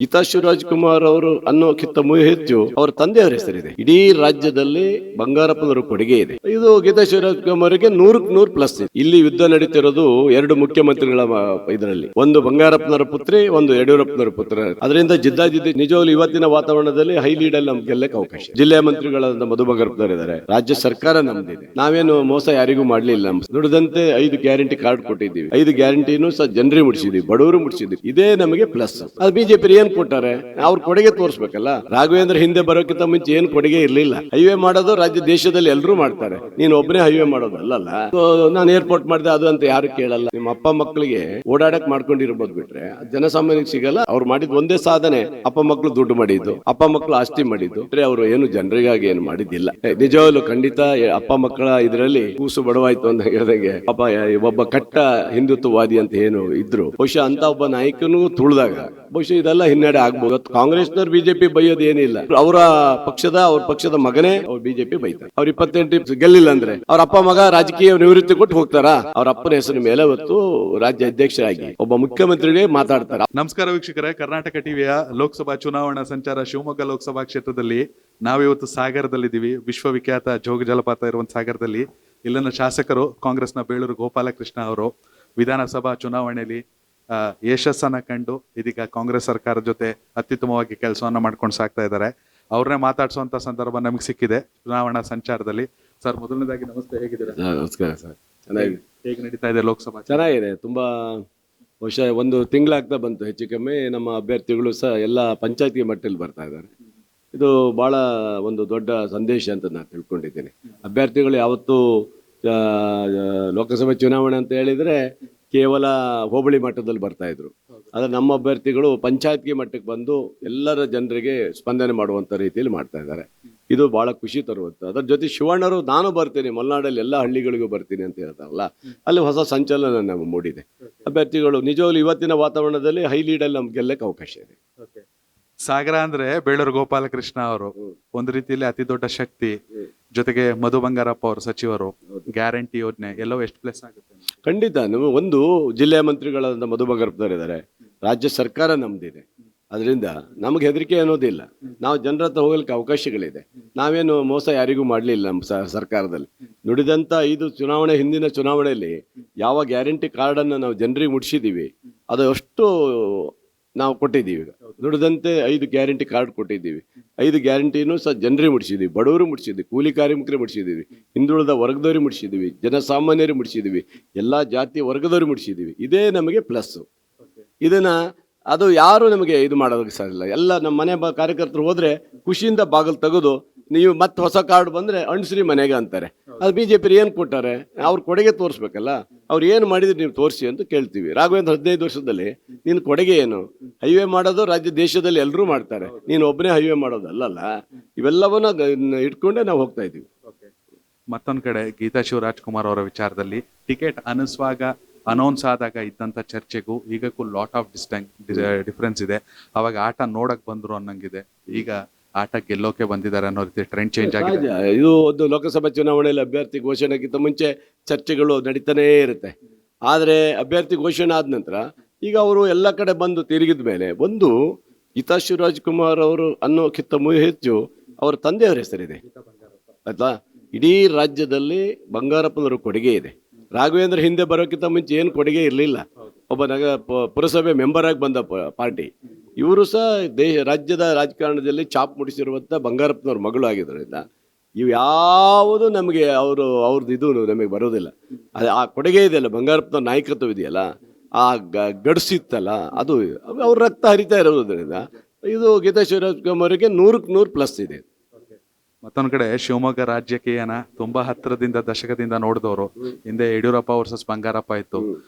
ಗೀತಾ ಶಿವರಾಜ್ಕುಮಾರ್ ಅವರು ಅನ್ನೋಕ್ಕಿಂತ ಹೆಚ್ಚು ಅವರ ತಂದೆಯವರ ಹೆಸರಿದೆ. ಇಡೀ ರಾಜ್ಯದಲ್ಲಿ ಬಂಗಾರಪ್ಪನವರ ಕೊಡುಗೆ ಇದೆ. ಇದು ಗೀತಾ ಶಿವರಾಜ್ಕುಮಾರ್ಗೆ 100% ಪ್ಲಸ್ ಇದೆ. ಇಲ್ಲಿ ಯುದ್ಧ ನಡೀತಿರೋದು ಎರಡು ಮುಖ್ಯಮಂತ್ರಿಗಳ ಇದರಲ್ಲಿ, ಒಂದು ಬಂಗಾರಪ್ಪನವರ ಪುತ್ರಿ, ಒಂದು ಯಡಿಯೂರಪ್ಪನವರ ಪುತ್ರ. ಅದರಿಂದ ಜಿದ್ದಾಜಿದ್ದಿ ನಿಜವಾಗ್ಲೂ ಇವತ್ತಿನ ವಾತಾವರಣದಲ್ಲಿ ಹೈ ಲೀಡ್ ಅಲ್ಲಿ ನಮ್ಗೆ ಗೆಲ್ಲಕ್ಕೆ ಅವಕಾಶ. ಜಿಲ್ಲೆಯ ಮಂತ್ರಿಗಳಾದ ಮಧು ಬಂಗಾರಪ್ಪನವರು ಇದ್ದಾರೆ. ರಾಜ್ಯ ಸರ್ಕಾರ ನಮ್ದಿದೆ. ನಾವೇನು ಮೋಸ ಯಾರಿಗೂ ಮಾಡ್ಲಿಲ್ಲ. ದುಡಿದಂತೆ 5 ಗ್ಯಾರಂಟಿ ಕಾರ್ಡ್ ಕೊಟ್ಟಿದ್ದೀವಿ. 5 ಗ್ಯಾರಂಟಿನೂ ಸಹ ಜನರಿಗೆ ಮುಡಿಸಿದ್ವಿ, ಬಡವರು ಮುಡಿಸಿದ್ವಿ. ಇದೇ ನಮಗೆ ಪ್ಲಸ್. ಅದು ಬಿಜೆಪಿ ಏನ್ ಕೊಟ್ಟಾರೆ, ಅವ್ರ ಕೊಡುಗೆ ತೋರಿಸ್ಬೇಕಲ್ಲ. ರಾಘವೇಂದ್ರ ಹಿಂದೆ ಬರೋಕ್ಕಿಂತ ಮುಂಚೆ ಏನ್ ಕೊಡುಗೆ ಇರ್ಲಿಲ್ಲ. ಹೈವೇ ಮಾಡೋದು ರಾಜ್ಯ ದೇಶದಲ್ಲಿ ಎಲ್ಲರೂ ಮಾಡ್ತಾರೆ, ನೀನ್ ಒಬ್ಬನೇ ಹೈವೇ ಮಾಡೋದಲ್ಲ. ನಾನು ಏರ್ಪೋರ್ಟ್ ಮಾಡಿದೆ ಅದು ಅಂತ ಯಾರು ಕೇಳಲ್ಲ. ನಿಮ್ಮ ಅಪ್ಪ ಮಕ್ಕಳಿಗೆ ಓಡಾಡಕ್ ಮಾಡ್ಕೊಂಡಿರ್ಬೋದು ಬಿಟ್ರೆ ಜನಸಾಮಾನ್ಯಕ್ಕೆ ಸಿಗಲ್ಲ. ಅವ್ರು ಮಾಡಿದ್ ಒಂದೇ ಸಾಧನೆ, ಅಪ್ಪ ಮಕ್ಕಳು ದುಡ್ಡು ಮಾಡಿದ್ದು, ಅಪ್ಪ ಮಕ್ಕಳು ಆಸ್ತಿ ಮಾಡಿದ್ದು. ಅವರು ಏನು ಜನರಿಗಾಗಿ ಏನು ಮಾಡಿದ್ದಿಲ್ಲ. ನಿಜವಾಗ್ಲು ಖಂಡಿತ ಅಪ್ಪ ಮಕ್ಕಳ ಇದರಲ್ಲಿ ಕೂಸು ಬಡವಾಯ್ತು ಅಂತ ಹೇಳಿದಂಗೆ ಪಾಪ ಒಬ್ಬ ಕಟ್ಟ ಹಿಂದುತ್ವವಾದಿ ಅಂತ ಏನು ಇದ್ರು, ಬಹುಶಃ ಅಂತ ಒಬ್ಬ ನಾಯಕನು ತುಳಿದಾಗ ಬಹುಶಃ ಇದೆಲ್ಲ ಹಿನ್ನಡೆ ಆಗ್ಬಹುದು. ಕಾಂಗ್ರೆಸ್ನವ್ರು ಬಿಜೆಪಿ ಬೈಯೋದು ಏನಿಲ್ಲ. ಅವ್ರ ಪಕ್ಷದ ಮಗನೇ ಅವ್ರು ಬಿಜೆಪಿ ಬೈತಾರೆ. ಅವ್ರು 28 ಗೆಲ್ಲಿಲ್ಲ ಅಂದ್ರೆ ಅವ್ರ ಅಪ್ಪ ಮಗ ರಾಜಕೀಯ ನಿವೃತ್ತಿ ಕೊಟ್ಟು ಹೋಗ್ತಾರ. ಅವ್ರ ಅಪ್ಪನ ಹೆಸರು ಮೇಲೆ ಹೊತ್ತು ರಾಜ್ಯ ಅಧ್ಯಕ್ಷರಾಗಿ ಒಬ್ಬ ಮುಖ್ಯಮಂತ್ರಿಗೆ ಮಾತಾಡ್ತಾರ. ನಮಸ್ಕಾರ ವೀಕ್ಷಕರೇ, ಕರ್ನಾಟಕ ಟಿವಿಯ ಲೋಕಸಭಾ ಚುನಾವಣಾ ಸಂಚಾರ ಶಿವಮೊಗ್ಗ ಲೋಕಸಭಾ ಕ್ಷೇತ್ರದಲ್ಲಿ ನಾವಿವತ್ತು ಸಾಗರದಲ್ಲಿದ್ದೀವಿ. ವಿಶ್ವವಿಖ್ಯಾತ ಜೋಗ ಜಲಪಾತ ಇರುವಂತ ಸಾಗರದಲ್ಲಿ ಇಲ್ಲಿನ ಶಾಸಕರು ಕಾಂಗ್ರೆಸ್ನ ಬೇಳೂರು ಗೋಪಾಲಕೃಷ್ಣ ಅವರು ವಿಧಾನಸಭಾ ಚುನಾವಣೆಯಲ್ಲಿ ಯಶಸ್ಸನ್ನ ಕಂಡು ಇದೀಗ ಕಾಂಗ್ರೆಸ್ ಸರ್ಕಾರದ ಜೊತೆ ಅತ್ಯುತ್ತಮವಾಗಿ ಕೆಲಸವನ್ನ ಮಾಡ್ಕೊಂಡು ಸಾಕ್ತಾ ಇದ್ದಾರೆ. ಅವ್ರನ್ನೇ ಮಾತಾಡ್ಸುವಂತ ಸಂದರ್ಭ ನಮಗೆ ಸಿಕ್ಕಿದೆ ಚುನಾವಣಾ ಸಂಚಾರದಲ್ಲಿ. ಸರ್, ಮೊದಲನೇದಾಗಿ ನಮಸ್ತೆ, ಹೇಗಿದ್ದೀರಾ? ನಮಸ್ಕಾರ ಸರ್, ಚೆನ್ನಾಗಿದೆ. ಹೇಗೆ ನಡೀತಾ ಇದೆ ಲೋಕಸಭಾ? ಚೆನ್ನಾಗಿದೆ, ತುಂಬಾ ಬಹುಶಃ 1 ತಿಂಗಳಾಗ್ತಾ ಬಂತು. ಹೆಚ್ಚು ಕಮ್ಮಿ ನಮ್ಮ ಅಭ್ಯರ್ಥಿಗಳು ಸಹ ಎಲ್ಲ ಪಂಚಾಯತಿ ಮಟ್ಟದಲ್ಲಿ ಬರ್ತಾ ಇದ್ದಾರೆ. ಇದು ಬಹಳ ಒಂದು ದೊಡ್ಡ ಸಂದೇಶ ಅಂತ ನಾನು ತಿಳ್ಕೊಂಡಿದ್ದೀನಿ. ಅಭ್ಯರ್ಥಿಗಳು ಯಾವತ್ತೂ ಲೋಕಸಭೆ ಚುನಾವಣೆ ಅಂತ ಹೇಳಿದ್ರೆ ಕೇವಲ ಹೋಬಳಿ ಮಟ್ಟದಲ್ಲಿ ಬರ್ತಾ ಇದ್ರು. ಆದರೆ ನಮ್ಮ ಅಭ್ಯರ್ಥಿಗಳು ಪಂಚಾಯತ್ಗೆ ಮಟ್ಟಕ್ಕೆ ಬಂದು ಎಲ್ಲರ ಜನರಿಗೆ ಸ್ಪಂದನೆ ಮಾಡುವಂಥ ರೀತಿಯಲ್ಲಿ ಮಾಡ್ತಾ ಇದ್ದಾರೆ. ಇದು ಬಹಳ ಖುಷಿ ತರುವಂಥ. ಅದರ ಜೊತೆ ಶಿವಣ್ಣರು ನಾನು ಬರ್ತೀನಿ ಮಲೆನಾಡಲ್ಲಿ ಎಲ್ಲ ಹಳ್ಳಿಗಳಿಗೂ ಬರ್ತೀನಿ ಅಂತ ಹೇಳ್ತಾರಲ್ಲ, ಅಲ್ಲಿ ಹೊಸ ಸಂಚಲನ ನಮಗೆ ಮೂಡಿದೆ. ಅಭ್ಯರ್ಥಿಗಳು ನಿಜವಾಗ್ಲೂ ಇವತ್ತಿನ ವಾತಾವರಣದಲ್ಲಿ ಹೈ ಲೀಡಲ್ಲಿ ನಮ್ಗೆ ಗೆಲ್ಲಕ್ಕೆ ಅವಕಾಶ ಇದೆ. ಸಾಗರ ಅಂದ್ರೆ ಬೇಳೂರು ಗೋಪಾಲಕೃಷ್ಣ ಅವರು ಒಂದು ರೀತಿಯಲ್ಲಿ ಅತಿ ದೊಡ್ಡ ಶಕ್ತಿ, ಜೊತೆಗೆ ಮಧು ಬಂಗಾರಪ್ಪ ಅವರು ಸಚಿವರು, ಗ್ಯಾರಂಟಿ ಯೋಜನೆ ಎಲ್ಲವೂ ಎಷ್ಟು ಪ್ಲಸ್ ಆಗುತ್ತೆ? ಖಂಡಿತ. ನಾವು ಒಂದು ಜಿಲ್ಲೆಯ ಮಂತ್ರಿಗಳಾದ ಮಧು ಬಂಗಾರಪ್ಪನವರು ಇದ್ದಾರೆ. ರಾಜ್ಯ ಸರ್ಕಾರ ನಮ್ದಿದೆ. ಅದರಿಂದ ನಮ್ಗೆ ಹೆದರಿಕೆ ಅನ್ನೋದಿಲ್ಲ. ನಾವು ಜನರ ಹತ್ರ ಹೋಗ್ಲಿಕ್ಕೆ ಅವಕಾಶಗಳಿದೆ. ನಾವೇನು ಮೋಸ ಯಾರಿಗೂ ಮಾಡಲಿಲ್ಲ. ನಮ್ಮ ಸರ್ಕಾರದಲ್ಲಿ ನುಡಿದಂಥ 5 ಚುನಾವಣೆ ಹಿಂದಿನ ಚುನಾವಣೆಯಲ್ಲಿ ಯಾವ ಗ್ಯಾರಂಟಿ ಕಾರ್ಡನ್ನು ನಾವು ಜನರಿಗೆ ಮುಟ್ಟಿಸಿದ್ದೀವಿ ಅದು ಅಷ್ಟು ನಾವು ಕೊಟ್ಟಿದ್ದೀವಿ. ನುಡಿದಂತೆ 5 ಗ್ಯಾರಂಟಿ ಕಾರ್ಡ್ ಕೊಟ್ಟಿದ್ದೀವಿ. 5 ಗ್ಯಾರಂಟಿನೂ ಸಹ ಜನರಿಗೆ ಮುಟ್ಟಿಸಿದ್ದೀವಿ, ಬಡವರು ಮುಟ್ಟಿಸಿದ್ವಿ, ಕೂಲಿ ಕಾರ್ಮಿಕರಿಗೆ ಮುಟ್ಟಿಸಿದ್ದೀವಿ, ಹಿಂದುಳಿದ ವರ್ಗದವ್ರಿಗೆ ಮುಟ್ಟಿಸಿದ್ದೀವಿ, ಜನಸಾಮಾನ್ಯರಿಗೆ ಮುಟ್ಟಿಸಿದ್ದೀವಿ, ಎಲ್ಲ ಜಾತಿ ವರ್ಗದವ್ರಿಗೆ ಮುಟ್ಟಿಸಿದ್ದೀವಿ. ಇದೇ ನಮಗೆ ಪ್ಲಸ್ಸು. ಇದನ್ನ ಅದು ಯಾರು ನಮಗೆ ಇದು ಮಾಡೋದಕ್ಕೆ ಸಾಧ್ಯಲ್ಲ. ಎಲ್ಲ ನಮ್ಮ ಮನೆ ಕಾರ್ಯಕರ್ತರು ಹೋದ್ರೆ ಖುಷಿಯಿಂದ ಬಾಗಿಲು ತೆಗೆದು ನೀವು ಮತ್ತೆ ಹೊಸ ಕಾರ್ಡ್ ಬಂದ್ರೆ ಅಣ್ಸ್ರಿ ಮನೆಗೆ ಅಂತಾರೆ. ಅದು ಬಿಜೆಪಿ ಏನು ಕೊಟ್ಟಾರೆ, ಅವ್ರ ಕೊಡುಗೆ ತೋರಿಸ್ಬೇಕಲ್ಲ. ಅವ್ರು ಏನು ಮಾಡಿದ್ರೆ ನೀವು ತೋರಿಸಿ ಅಂತ ಕೇಳ್ತೀವಿ. ರಾಘವೇಂದ್ರ 15 ವರ್ಷದಲ್ಲಿ ನಿನ್ನ ಕೊಡುಗೆ ಏನು? ಹೈವೇ ಮಾಡೋದು ರಾಜ್ಯ ದೇಶದಲ್ಲಿ ಎಲ್ಲರೂ ಮಾಡ್ತಾರೆ, ನೀನು ಒಬ್ಬನೇ ಹೈವೇ ಮಾಡೋದಲ್ಲ. ಇವೆಲ್ಲವನ್ನ ಇಟ್ಕೊಂಡೇ ನಾವು ಹೋಗ್ತಾ ಇದ್ದೀವಿ. ಮತ್ತೊಂದು ಕಡೆ ಗೀತಾ ಶಿವರಾಜ್ಕುಮಾರ್ ಅವರ ವಿಚಾರದಲ್ಲಿ ಟಿಕೆಟ್ ಅನೌನ್ಸ್ ಆದಾಗ ಇದ್ದಂತ ಚರ್ಚೆಗೂ ಈಗಕ್ಕೂ ಲಾಟ್ ಆಫ್ ಡಿಫ್ರೆನ್ಸ್ ಇದೆ. ಅವಾಗ ಆಟ ನೋಡಕ್ ಬಂದ್ರು ಅನ್ನಂಗಿದೆ, ಈಗ ಆಟ ಗೆಲ್ಲೋಕೆ ಬಂದಿದ್ದಾರೆ ಅನ್ನೋ ರೀತಿ ಟ್ರೆಂಡ್ ಚೇಂಜ್ ಆಗಿದೆ. ಇದು ಒಂದು ಲೋಕಸಭಾ ಚುನಾವಣೆಯಲ್ಲಿ ಅಭ್ಯರ್ಥಿ ಘೋಷಣೆಗಿಂತ ಮುಂಚೆ ಚರ್ಚೆಗಳು ನಡೀತಾನೇ ಇರುತ್ತೆ. ಆದರೆ ಅಭ್ಯರ್ಥಿ ಘೋಷಣೆ ಆದ ನಂತರ ಈಗ ಅವರು ಎಲ್ಲ ಕಡೆ ಬಂದು ತಿರುಗಿದ ಮೇಲೆ ಒಂದು ಗೀತಾ ಶಿವರಾಜ್ಕುಮಾರ್ ಅವರು ಅನ್ನೋಕ್ಕಿಂತ ಹೆಚ್ಚು ಅವರ ತಂದೆಯವರ ಹೆಸರಿದೆ ಆಯ್ತಾ. ಇಡೀ ರಾಜ್ಯದಲ್ಲಿ ಬಂಗಾರಪ್ಪನವರ ಕೊಡುಗೆ ಇದೆ. ರಾಘವೇಂದ್ರ ಹಿಂದೆ ಬರೋಕ್ಕಿಂತ ಮುಂಚೆ ಏನು ಕೊಡುಗೆ ಇರಲಿಲ್ಲ. ಒಬ್ಬ ಪುರಸಭೆ ಮೆಂಬರ್ ಆಗಿ ಬಂದ ಪಾರ್ಟಿ. ಇವರು ಸಹ ರಾಜ್ಯದ ರಾಜಕಾರಣದಲ್ಲಿ ಚಾಪ್ ಮುಡಿಸಿರುವಂಥ ಬಂಗಾರಪ್ಪನವ್ರ ಮಗಳು ಆಗಿದ್ದರಿಂದ ಇವು ಯಾವುದು ನಮಗೆ ಅವ್ರದ್ದು ಇದು ನಮಗೆ ಬರೋದಿಲ್ಲ. ಆ ಕೊಡುಗೆ ಇದೆಯಲ್ಲ, ಬಂಗಾರಪ್ಪನವ್ರ ನಾಯಕತ್ವ ಇದೆಯಲ್ಲ, ಆ ಗಡಿಸಿತ್ತಲ್ಲ, ಅದು ಅವ್ರ ರಕ್ತ ಹರಿತಾ ಇರೋದ್ರಿಂದ ಇದು ಗೀತಾ ಶಿವರಾಜ್ಕುಮಾರ್ಗೆ 100% ಪ್ಲಸ್ ಇದೆ. ಮತ್ತೊಂದು ಕಡೆ ಶಿವಮೊಗ್ಗ ರಾಜಕೀಯನ ತುಂಬಾ ಹತ್ತಿರದಿಂದ ದಶಕದಿಂದ ನೋಡಿದವರು. ಹಿಂದೆ ಯಡಿಯೂರಪ್ಪ ವರ್ಸಸ್ ಬಂಗಾರಪ್ಪ ಇತ್ತು.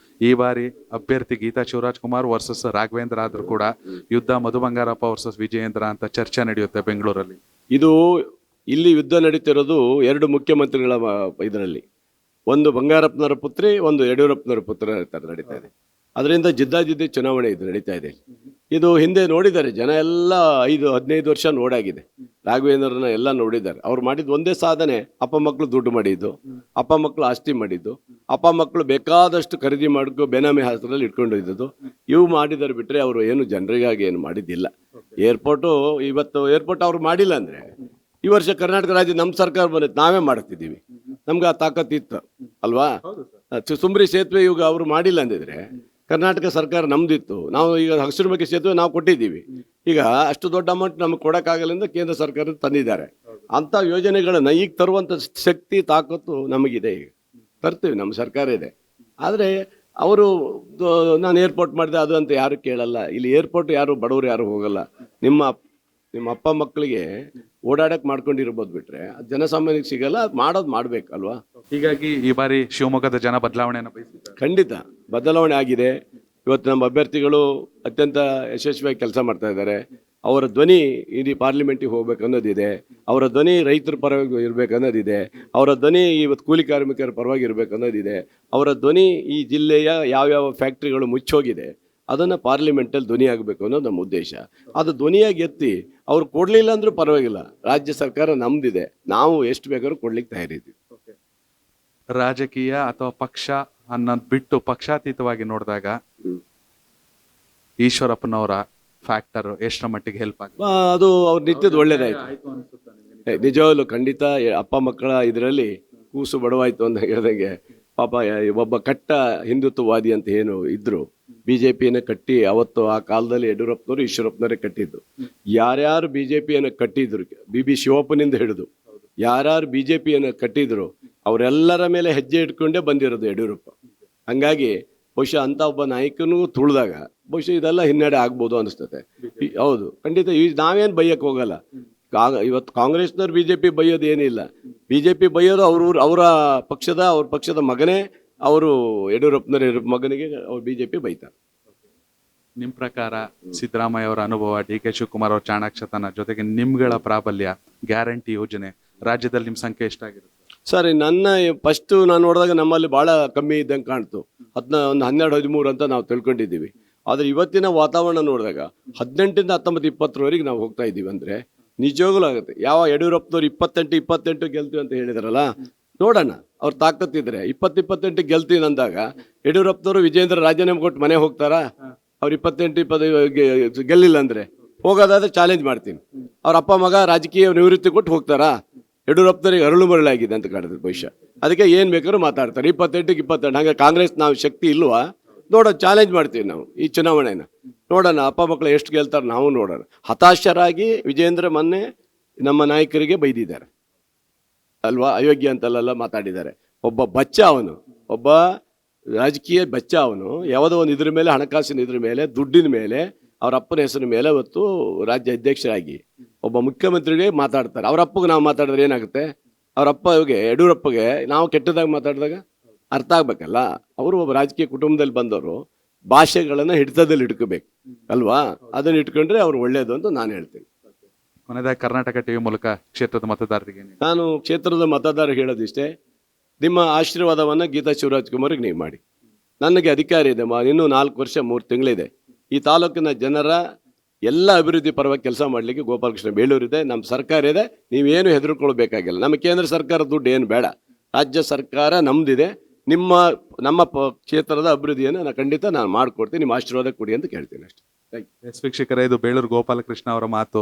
ಈ ಬಾರಿ ಅಭ್ಯರ್ಥಿ ಗೀತಾ ಶಿವರಾಜ್ಕುಮಾರ್ ವರ್ಸಸ್ ರಾಘವೇಂದ್ರ ಆದ್ರೂ ಕೂಡ ಯುದ್ಧ ಮಧು ಬಂಗಾರಪ್ಪ ವರ್ಸಸ್ ವಿಜಯೇಂದ್ರ ಅಂತ ಚರ್ಚೆ ನಡೆಯುತ್ತೆ ಬೆಂಗಳೂರಲ್ಲಿ. ಇದು ಇಲ್ಲಿ ಯುದ್ಧ ನಡೀತಿರೋದು 2 ಮುಖ್ಯಮಂತ್ರಿಗಳ ಇದರಲ್ಲಿ, ಒಂದು ಬಂಗಾರಪ್ಪನವರ ಪುತ್ರಿ, ಒಂದು ಯಡಿಯೂರಪ್ಪನವರ ಪುತ್ರ ನಡೀತಾ ಇದೆ. ಅದರಿಂದ ಜಿದ್ದಾಜಿದ್ದಿ ಚುನಾವಣೆ ಇದು ನಡೀತಾ ಇದೆ. ಇದು ಹಿಂದೆ ನೋಡಿದ್ದಾರೆ ಜನ ಎಲ್ಲ 5-15 ವರ್ಷ ನೋಡಾಗಿದೆ. ರಾಘವೇಂದ್ರನ ಎಲ್ಲ ನೋಡಿದ್ದಾರೆ. ಅವ್ರು ಮಾಡಿದ ಒಂದೇ ಸಾಧನೆ, ಅಪ್ಪ ಮಕ್ಕಳು ದುಡ್ಡು ಮಾಡಿದ್ದು, ಅಪ್ಪ ಮಕ್ಕಳು ಆಸ್ತಿ ಮಾಡಿದ್ದು, ಅಪ್ಪ ಮಕ್ಕಳು ಬೇಕಾದಷ್ಟು ಖರೀದಿ ಮಾಡ್ಕೊ ಬೇನಾಮಿ ಹೆಸರಲ್ಲಿ ಇಟ್ಕೊಂಡು ಇದ್ದದ್ದು. ಇವು ಮಾಡಿದ್ದಾರೆ ಬಿಟ್ಟರೆ ಅವರು ಏನು ಜನರಿಗಾಗಿ ಏನು ಮಾಡಿದ್ದಿಲ್ಲ. ಏರ್ಪೋರ್ಟು ಇವತ್ತು ಏರ್ಪೋರ್ಟ್ ಅವ್ರು ಮಾಡಿಲ್ಲ ಅಂದ್ರೆ ಈ ವರ್ಷ ಕರ್ನಾಟಕ ರಾಜ್ಯ ನಮ್ಮ ಸರ್ಕಾರ ಬಂದೈತೆ, ನಾವೇ ಮಾಡ್ತಿದ್ದೀವಿ. ನಮ್ಗೆ ಆ ತಾಕತ್ತು ಇತ್ತು ಅಲ್ವಾ? ಸುಮ್ರಿ ಸೇತುವೆ ಇವಾಗ ಅವರು ಮಾಡಿಲ್ಲ ಅಂದಿದ್ರೆ ಕರ್ನಾಟಕ ಸರ್ಕಾರ ನಮ್ದಿತ್ತು. ನಾವು ಈಗ ಹಸಿರು ಬಗ್ಗೆ ಸೇತುವೆ ನಾವು ಕೊಟ್ಟಿದ್ದೀವಿ. ಈಗ ಅಷ್ಟು ದೊಡ್ಡ ಅಮೌಂಟ್ ನಮಗೆ ಕೊಡೋಕ್ಕಾಗಲಿಂದ ಕೇಂದ್ರ ಸರ್ಕಾರ ತಂದಿದ್ದಾರೆ. ಅಂಥ ಯೋಜನೆಗಳನ್ನ ಈಗ ತರುವಂಥ ಶಕ್ತಿ ತಾಕತ್ತು ನಮಗಿದೆ. ಈಗ ತರ್ತೀವಿ, ನಮ್ಮ ಸರ್ಕಾರ ಇದೆ. ಆದರೆ ಅವರು ನಾನು ಏರ್ಪೋರ್ಟ್ ಮಾಡಿದೆ ಅದು ಅಂತ ಯಾರು ಕೇಳಲ್ಲ. ಇಲ್ಲಿ ಏರ್ಪೋರ್ಟ್ ಯಾರು ಬಡವರು ಯಾರು ಹೋಗಲ್ಲ. ನಿಮ್ಮ ಅಪ್ಪ ಮಕ್ಕಳಿಗೆ ಓಡಾಡಕ್ಕೆ ಮಾಡ್ಕೊಂಡಿರ್ಬೋದು ಬಿಟ್ರೆ ಜನಸಾಮಾನ್ಯಕ್ಕೆ ಸಿಗಲ್ಲ. ಮಾಡೋದು ಮಾಡ್ಬೇಕಲ್ವಾ? ಹೀಗಾಗಿ ಈ ಬಾರಿ ಶಿವಮೊಗ್ಗದ ಜನ ಬದಲಾವಣೆಯನ್ನು ಬಯಸಿದ್ದಾರೆ. ಖಂಡಿತ ಬದಲಾವಣೆ ಆಗಿದೆ. ಇವತ್ತು ನಮ್ಮ ಅಭ್ಯರ್ಥಿಗಳು ಅತ್ಯಂತ ಯಶಸ್ವಿಯಾಗಿ ಕೆಲಸ ಮಾಡ್ತಾ ಇದ್ದಾರೆ. ಅವರ ಧ್ವನಿ ಇಡೀ ಪಾರ್ಲಿಮೆಂಟಿಗೆ ಹೋಗ್ಬೇಕು ಅನ್ನೋದಿದೆ. ಅವರ ಧ್ವನಿ ರೈತರ ಪರವಾಗಿ ಇರಬೇಕು ಅನ್ನೋದಿದೆ. ಅವರ ಧ್ವನಿ ಇವತ್ತು ಕೂಲಿ ಕಾರ್ಮಿಕರ ಪರವಾಗಿ ಇರಬೇಕು ಅನ್ನೋದಿದೆ. ಅವರ ಧ್ವನಿ ಈ ಜಿಲ್ಲೆಯ ಯಾವ್ಯಾವ ಫ್ಯಾಕ್ಟ್ರಿಗಳು ಮುಚ್ಚೋಗಿದೆ ಅದನ್ನು ಪಾರ್ಲಿಮೆಂಟಲ್ಲಿ ಧ್ವನಿ ಆಗಬೇಕು ಅನ್ನೋದು ನಮ್ಮ ಉದ್ದೇಶ. ಅದು ಧ್ವನಿಯಾಗಿ ಎತ್ತಿ ಅವ್ರು ಕೊಡಲಿಲ್ಲ ಅಂದ್ರೂ ಪರವಾಗಿಲ್ಲ, ರಾಜ್ಯ ಸರ್ಕಾರ ನಮ್ದಿದೆ, ನಾವು ಎಷ್ಟು ಬೇಕಾದ್ರೂ ಕೊಡ್ಲಿಕ್ಕೆ ತಯಾರಿದ್ದೀವಿ. ರಾಜಕೀಯ ಅಥವಾ ಪಕ್ಷ ಅನ್ನೋದು ಬಿಟ್ಟು ಪಕ್ಷಾತೀತವಾಗಿ ನೋಡಿದಾಗ ಈಶ್ವರಪ್ಪನವರ ಫ್ಯಾಕ್ಟರ್ ಎಷ್ಟರ ಮಟ್ಟಿಗೆ ಹೆಲ್ಪ್ ಆಗುತ್ತೆ? ಅದು ಅವ್ರ ನಿತ್ಯದ ಒಳ್ಳೇದಾಯ್ತು. ನಿಜವಾಗ್ಲು ಖಂಡಿತ ಅಪ್ಪ ಮಕ್ಕಳ ಇದರಲ್ಲಿ ಕೂಸು ಬಡವಾಯ್ತು ಅಂತ ಹೇಳಿದಂಗೆ ಪಾಪ ಒಬ್ಬ ಕಟ್ಟ ಹಿಂದುತ್ವವಾದಿ ಅಂತ ಏನು ಇದ್ರು ಬಿಜೆಪಿಯನ್ನು ಕಟ್ಟಿ ಅವತ್ತು ಆ ಕಾಲದಲ್ಲಿ ಯಡಿಯೂರಪ್ಪನವರು ಈಶ್ವರಪ್ಪನವರೇ ಕಟ್ಟಿದ್ದು. ಯಾರ್ಯಾರು ಬಿಜೆಪಿಯನ್ನು ಕಟ್ಟಿದ್ರು, ಬಿ ಶಿವಪ್ಪನಿಂದ ಹಿಡಿದು ಯಾರ್ಯಾರು ಬಿಜೆಪಿಯನ್ನು ಕಟ್ಟಿದ್ರು ಅವರೆಲ್ಲರ ಮೇಲೆ ಹೆಜ್ಜೆ ಇಟ್ಕೊಂಡೇ ಬಂದಿರೋದು ಯಡಿಯೂರಪ್ಪ. ಹಂಗಾಗಿ ಬಹುಶಃ ಅಂತ ಒಬ್ಬ ನಾಯಕನೂ ತುಳಿದಾಗ ಬಹುಶಃ ಇದೆಲ್ಲ ಹಿನ್ನಡೆ ಆಗ್ಬೋದು ಅನಿಸ್ತದೆ. ಹೌದು, ಖಂಡಿತ. ನಾವೇನು ಬೈಯಕ್ಕೆ ಹೋಗಲ್ಲ. ಇವತ್ತು ಕಾಂಗ್ರೆಸ್ನವ್ರು ಬಿಜೆಪಿ ಬೈಯೋದು ಏನಿಲ್ಲ. ಬಿಜೆಪಿ ಬೈಯೋದು ಅವರ ಪಕ್ಷದ ಮಗನೇ ಅವರು ಯಡಿಯೂರಪ್ಪನವರ ಮಗನಿಗೆ ಅವ್ರು ಬಿಜೆಪಿ ಬೈತಾರೆ. ನಿಮ್ಮ ಪ್ರಕಾರ ಸಿದ್ದರಾಮಯ್ಯ ಅವರ ಅನುಭವ, ಡಿ ಕೆ ಶಿವಕುಮಾರ್ ಅವರ ಚಾಣಾಕ್ಷತನ ಜೊತೆಗೆ ನಿಮ್ಗಳ ಪ್ರಾಬಲ್ಯ, ಗ್ಯಾರಂಟಿ ಯೋಜನೆ, ರಾಜ್ಯದಲ್ಲಿ ನಿಮ್ಮ ಸಂಖ್ಯೆ ಎಷ್ಟಾಗಿರುತ್ತೆ ಸರ್? ನನ್ನ ಫಸ್ಟು ನಾನು ನೋಡಿದಾಗ ನಮ್ಮಲ್ಲಿ ಭಾಳ ಕಮ್ಮಿ ಇದ್ದಂಗೆ ಕಾಣ್ತು. ಒಂದು 12-13 ಅಂತ ನಾವು ತಿಳ್ಕೊಂಡಿದ್ದೀವಿ. ಆದರೆ ಇವತ್ತಿನ ವಾತಾವರಣ ನೋಡಿದಾಗ 18ಇಂದ 19, 20ರವರೆಗೆ ನಾವು ಹೋಗ್ತಾ ಇದ್ದೀವಿ. ಅಂದರೆ ನಿಜವಾಗ್ಲೂ ಆಗುತ್ತೆ. ಯಾವ ಯಡಿಯೂರಪ್ಪನವ್ರು 28 ಗೆಲ್ತೀವಿ ಅಂತ ಹೇಳಿದಾರಲ್ಲ, ನೋಡೋಣ ಅವ್ರು ತಾಕತ್ತಿದ್ರೆ 20 ಗೆಲ್ತೀನಿ ಅಂದಾಗ ಯಡಿಯೂರಪ್ಪನವರು ವಿಜೇಂದ್ರ ರಾಜೀನಾಮೆ ಕೊಟ್ಟು ಮನೆ ಹೋಗ್ತಾರಾ? ಅವ್ರು 28 ಗೆಲ್ಲಿಲ್ಲ ಅಂದರೆ ಹೋಗೋದಾದ್ರೆ ಚಾಲೆಂಜ್ ಮಾಡ್ತೀನಿ. ಅವ್ರ ಅಪ್ಪ ಮಗ ರಾಜಕೀಯ ನಿವೃತ್ತಿ ಕೊಟ್ಟು ಹೋಗ್ತಾರಾ? ಯಡಿಯೂರಪ್ಪನವರಿಗೆ ಅರಳು ಮರಳಾಗಿದೆ ಅಂತ ಕಾಣಿದ್ರೆ ಬಹುಶಃ ಅದಕ್ಕೆ ಏನು ಬೇಕಾದ್ರೂ ಮಾತಾಡ್ತಾರೆ. 28 ಹಾಗೆ ಕಾಂಗ್ರೆಸ್ ನಾವು ಶಕ್ತಿ ಇಲ್ವಾ? ನೋಡೋಣ, ಚಾಲೆಂಜ್ ಮಾಡ್ತೀವಿ ನಾವು ಈ ಚುನಾವಣೆನ. ನೋಡೋಣ ಅಪ್ಪ ಮಕ್ಕಳು ಎಷ್ಟು ಗೆಲ್ತಾರೆ ನಾವು ನೋಡೋಣ. ಹತಾಶರಾಗಿ ವಿಜೇಂದ್ರ ಮೊನ್ನೆ ನಮ್ಮ ನಾಯಕರಿಗೆ ಬೈದಿದ್ದಾರೆ ಅಲ್ವಾ? ಅಯೋಗ್ಯ ಅಂತೆಲ್ಲ ಮಾತಾಡಿದ್ದಾರೆ. ಒಬ್ಬ ಬಚ್ಚ ಅವನು, ಒಬ್ಬ ರಾಜಕೀಯ ಬಚ್ಚ ಅವನು. ಯಾವುದೋ ಒಂದು ಇದ್ರ ಮೇಲೆ, ಹಣಕಾಸಿನ ಇದ್ರ ಮೇಲೆ, ದುಡ್ಡಿನ ಮೇಲೆ, ಅವ್ರ ಅಪ್ಪನ ಹೆಸರಿನ ಮೇಲೆ ಅವತ್ತು ರಾಜ್ಯ ಅಧ್ಯಕ್ಷರಾಗಿ ಒಬ್ಬ ಮುಖ್ಯಮಂತ್ರಿಗೆ ಮಾತಾಡ್ತಾರೆ. ಅವ್ರ ಅಪ್ಪಗೆ ನಾವು ಮಾತಾಡಿದ್ರೆ ಏನಾಗುತ್ತೆ? ಅವ್ರ ಅಪ್ಪಗೆ ಯಡಿಯೂರಪ್ಪಗೆ ನಾವು ಕೆಟ್ಟದಾಗ ಮಾತಾಡಿದಾಗ ಅರ್ಥ ಆಗ್ಬೇಕಲ್ಲ. ಅವರು ಒಬ್ಬ ರಾಜಕೀಯ ಕುಟುಂಬದಲ್ಲಿ ಬಂದವರು, ಭಾಷೆಗಳನ್ನು ಹಿಡಿತದಲ್ಲಿ ಇಟ್ಕೋಬೇಕು ಅಲ್ವಾ? ಅದನ್ನು ಇಟ್ಕೊಂಡ್ರೆ ಅವ್ರು ಒಳ್ಳೇದು ಅಂತ ನಾನು ಹೇಳ್ತೀನಿ. ಕೊನೆಯದಾಗಿ ಕರ್ನಾಟಕ ಟಿವಿ ಮೂಲಕ ಕ್ಷೇತ್ರದ ಮತದಾರರಿಗೆ ನಾನು ಕ್ಷೇತ್ರದ ಮತದಾರರಿಗೆ ಹೇಳೋದಿಷ್ಟೇ, ನಿಮ್ಮ ಆಶೀರ್ವಾದವನ್ನು ಗೀತಾ ಶಿವರಾಜ್ಕುಮಾರ್ಗೆ ನೀವು ಮಾಡಿ. ನನಗೆ ಅಧಿಕಾರ ಇದೆ, ಇನ್ನೂ 4 ವರ್ಷ 3 ತಿಂಗಳಿದೆ. ಈ ತಾಲೂಕಿನ ಜನರ ಎಲ್ಲ ಅಭಿವೃದ್ಧಿ ಪರವಾಗಿ ಕೆಲಸ ಮಾಡಲಿಕ್ಕೆ ಗೋಪಾಲಕೃಷ್ಣ ಬೇಳೂರಿದೆ, ನಮ್ಮ ಸರ್ಕಾರ ಇದೆ. ನೀವೇನು ಹೆದರ್ಕೊಳ್ಬೇಕಾಗಿಲ್ಲ. ನಮ್ಮ ಕೇಂದ್ರ ಸರ್ಕಾರ ದುಡ್ಡು ಏನು ಬೇಡ, ರಾಜ್ಯ ಸರ್ಕಾರ ನಮ್ದಿದೆ. ನಮ್ಮ ಕ್ಷೇತ್ರದ ಅಭಿವೃದ್ಧಿಯನ್ನು ಖಂಡಿತ ನಾನು ಮಾಡಿಕೊಡ್ತೀನಿ. ನಿಮ್ಮ ಆಶೀರ್ವಾದ ಕೊಡಿ ಅಂತ ಕೇಳ್ತೀನಿ ಅಷ್ಟೇ. ವೀಕ್ಷಕರೇ, ಇದು ಬೇಳೂರು ಗೋಪಾಲಕೃಷ್ಣ ಅವರ ಮಾತು.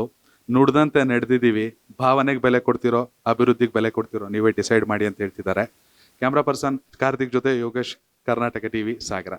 ನುಡ್ದಂತೆ ನಡೆದಿದ್ದೀವಿ. ಭಾವನೆಗೆ ಬೆಲೆ ಕೊಡ್ತಿರೋ, ಅಭಿವೃದ್ಧಿಗೆ ಬೆಲೆ ಕೊಡ್ತಿರೋ, ನೀವೇ ಡಿಸೈಡ್ ಮಾಡಿ ಅಂತ ಹೇಳ್ತಿದ್ದಾರೆ. ಕ್ಯಾಮ್ರಾ ಪರ್ಸನ್ ಕಾರ್ತಿಕ್ ಜೊತೆ ಯೋಗೇಶ್, ಕರ್ನಾಟಕ ಟಿವಿ, ಸಾಗರ.